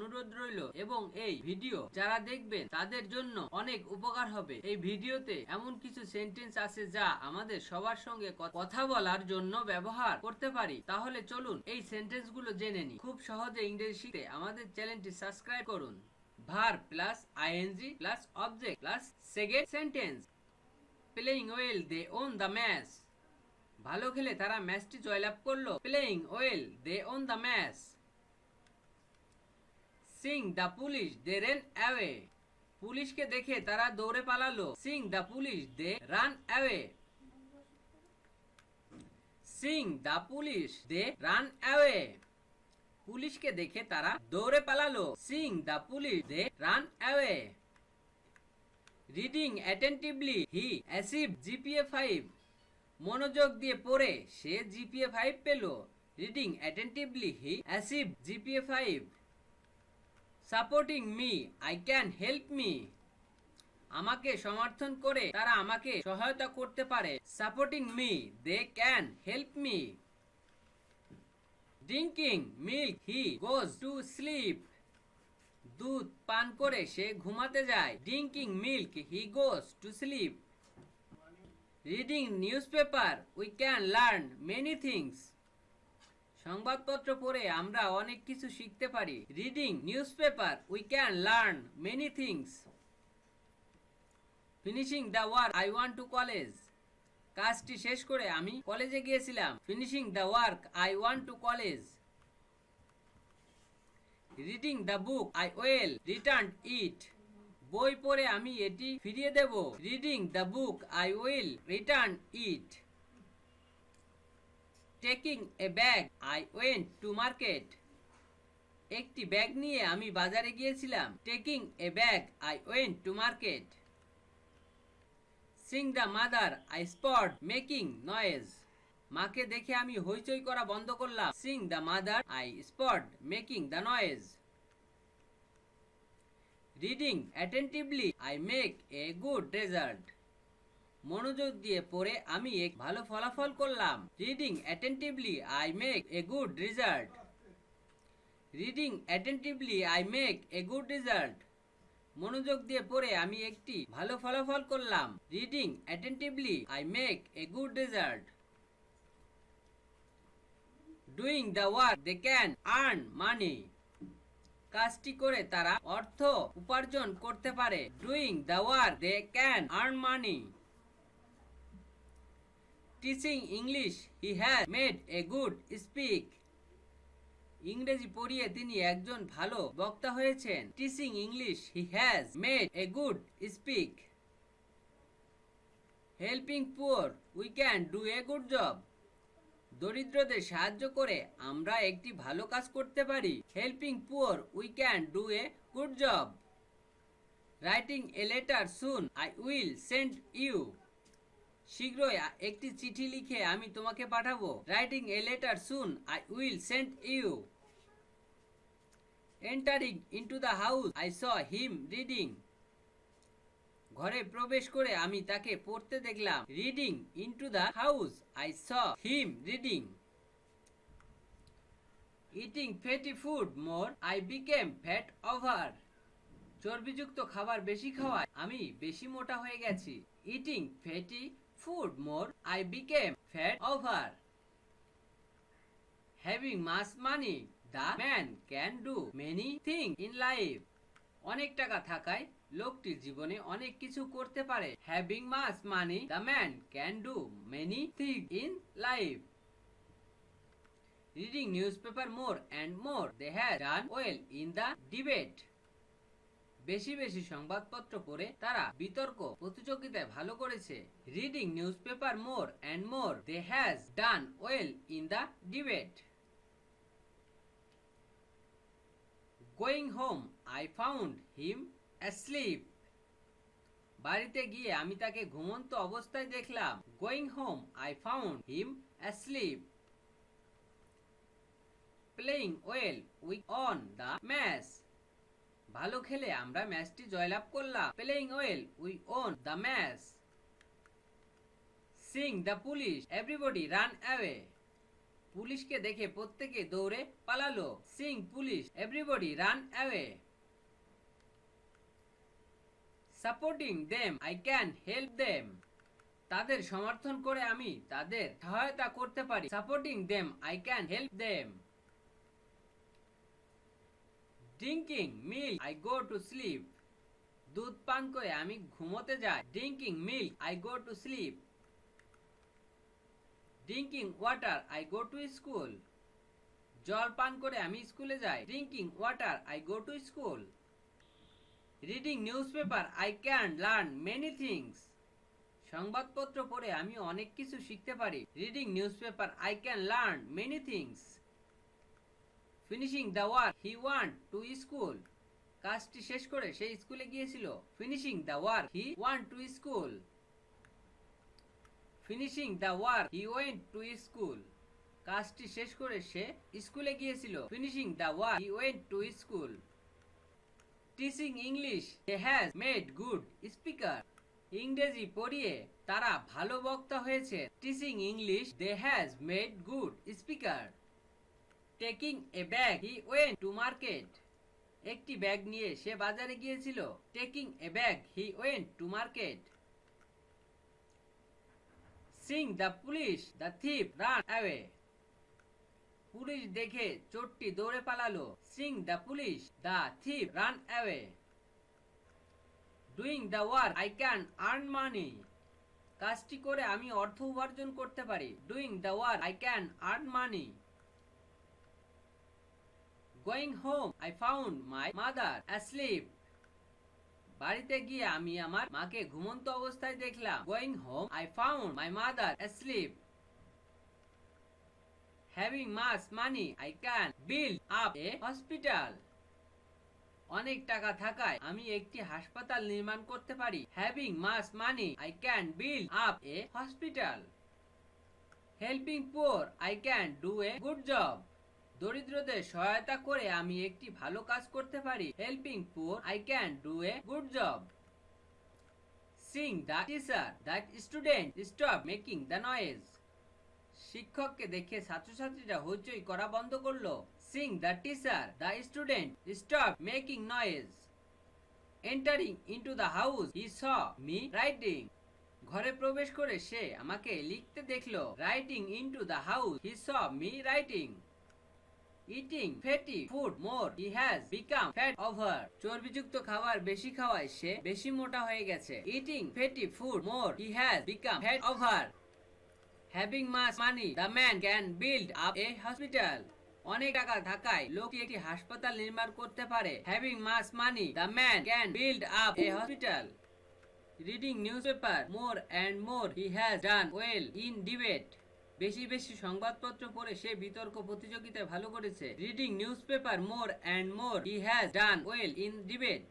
অনুরোধ রইল এবং এই ভিডিও যারা দেখবেন তাদের জন্য অনেক উপকার হবে। এই ভিডিওতে এমন কিছু সেন্টেন্স আছে যা আমাদের সবার সঙ্গে কথা বলার জন্য ব্যবহার করতে পারি। তাহলে চলুন এই সেন্টেন্সগুলো জেনে নিই। খুব সহজে ইংরেজি শিখতে আমাদের চ্যানেলটি সাবস্ক্রাইব করুন। Verb plus ING plus object plus second sentence. Playing well they won the match. ভালো খেলে তারা ম্যাচটি জয়লাভ করলো। Playing well they won the match. Seeing the police they ran away. পুলিশকে দেখে তারা দৌড়ে পালালো। Seeing the police they ran away. Seeing the police they ran away. পুলিশকে দেখে তারা দৌড়ে পালালো। Seeing the police they ran away. Reading attentively he achieved GPA 5। মনোযোগ দিয়ে পড়ে সে জিপিএ 5 পেল। Reading attentively he achieved GPA 5। Supporting me I can help me. আমাকে সমর্থন করে তারা আমাকে সহায়তা করতে পারে। Supporting me they can help me. Drinking milk he goes to sleep. দুধ পান করে সে ঘুমাতে যায়। Drinking milk he goes to sleep. Reading newspaper we can learn many things. সংবাদপত্র পড়ে আমরা অনেক কিছু শিখতে পারি। Reading newspaper we can learn many things. Finishing the work I want to college. কাজটি শেষ করে আমি কলেজে গিয়েছিলাম। Finishing the work I want to college. Reading the book I will return it. বই পড়ে আমি এটি ফিরিয়ে দেব। Reading the book I will return it. Taking a bag I went to market. একটি ব্যাগ নিয়ে আমি বাজারে গিয়েছিলাম। Taking a bag I went to market. Singh the mother I spot making noise. মাকে দেখে আমি হইচই করা বন্ধ করলাম। Seeing the mother I spot making the noise. Reading attentively I make a good result. মনোযোগ দিয়ে পড়ে আমি এক ভালো ফলাফল করলাম। Reading attentively I make a good result. Reading attentively I make a good result. মনোযোগ দিয়ে পড়ে আমি একটি ভালো ফলাফল করলাম। Reading attentively I make a good result. Doing the work they can earn money. কাজটি করে তারা অর্থ উপার্জন করতে পারে। Doing the work they can earn money. Teaching English he has made a good speak. ইংরেজি পড়িয়ে তিনি একজন ভালো বক্তা হয়েছেন। Teaching English he has made a good speak. Helping poor we can do a good job. দরিদ্রদের সাহায্য করে আমরা একটি ভালো কাজ করতে পারি। Helping poor we can do a good job. Writing a letter soon I will send you. শীঘ্রই একটি চিঠি লিখে আমি তোমাকে পাঠাবো। Writing a letter soon I will send you. Entering into the house I saw him reading. ঘরে প্রবেশ করে আমি তাকে পড়তে দেখলাম। Reading into the house I saw him reading. Eating fatty food more I became fat over. চর্বিযুক্ত খাবার বেশি খাওয়ায় আমি বেশি মোটা হয়ে গেছি। Eating fatty food more I became fat over. Having much money the man can do many thing in life. অনেক টাকা থাকায় লোকটি জীবনে অনেক কিছু করতে পারে। Having much money the man can do many thing in life. Reading newspaper more and more they have done well in the debate. বেশি বেশি সংবাদপত্র পড়ে তারা বিতর্ক প্রতিযোগিতায় ভালো করেছে। Reading newspaper more and more they has done well in the debate. Going home I found him asleep. বাড়িতে গিয়ে আমি তাকে ঘুমন্ত অবস্থায় দেখলাম। Going home I found him asleep. Playing well we on the match. ভালো খেলে আমরা ম্যাচটি জয়লাভ করলাম। Playing well we on the match. Seeing the police everybody run away. পুলিশকে দেখে প্রত্যেকে দৌড়ে পালালো। Singh police, everybody run away. Supporting them, I can help them. তাদের সমর্থন করে আমি তাদের সহায়তা করতে পারি। Supporting them, I can help them. Drinking milk, I go to sleep. দুধ পান করে আমি ঘুমোতে যাই। Drinking milk, I go to sleep. Drinking water, I go to school. জল পান করে আমি স্কুলে যাই। Drinking water, I go to school. Reading newspaper, I can learn many things. সংবাদপত্র পড়ে আমি অনেক কিছু শিখতে পারি। Reading newspaper, I can learn many things. Finishing the work, he want to school. কাজটি শেষ করে সে স্কুলে গিয়েছিল। Finishing the work, he want to school. Finishing the work, he went to school. কাজটি শেষ করে সে স্কুলে গিয়েছিল। Finishing the work, he went to school. Teaching English, they has made good speaker. ইংরেজি পড়িয়ে তারা ভালো বক্তা হয়েছে। Teaching English, they has made good speaker. Taking a bag, he went to market. একটি ব্যাগ নিয়ে সে বাজারে গিয়েছিল। Taking a bag, he went to market. Singh the police, the thief run away. Police দেখে চোরটি দৌড়ে পালালো। Seeing the police, the thief run away. Doing the work, I can earn money. কাজটি করে আমি অর্থ উপার্জন করতে পারি। Doing the work, I can earn money. Going home, I found my mother asleep. বাড়িতে গিয়ে আমি আমার মাকে ঘুমন্ত অবস্থায় দেখলাম। Going home, I found my mother asleep. Having much money, I can build up a hospital. অনেক টাকা থাকায় আমি একটি হাসপাতাল নির্মাণ করতে পারি। Having much money, I can build up a hospital. Helping poor, I can do a good job. দরিদ্রদের সহায়তা করে আমি একটি ভালো কাজ করতে পারি। Helping poor, I can do a good job. Singh the teacher, that student stop making the noise. শিক্ষককে দেখে ছাত্রছাত্রীরা হইচই করা বন্ধ করলো। Singh the teacher, the student stop making noise. Entering into the house, he saw me writing. ঘরে প্রবেশ করে সে আমাকে লিখতে দেখলো। Writing into the house, he saw me writing. Eating fatty food more, he has become fat over. চর্বিযুক্ত খাবার বেশি খাওয়ায় সে বেশি মোটা হয়ে গেছে। Eating fatty food more, he has become fat over. Having much money, the man can build up a hospital. অনেক টাকা থাকায় লোকটি একটি হাসপাতাল নির্মাণ করতে পারে। Having much money, the man can build up a hospital. Reading newspaper more and more, he has done well in debate. বেশি বেশি সংবাদপত্র পড়ে সে বিতর্ক প্রতিযোগিতায় ভালো করেছে। Reading newspaper more and more, he has done well in debate.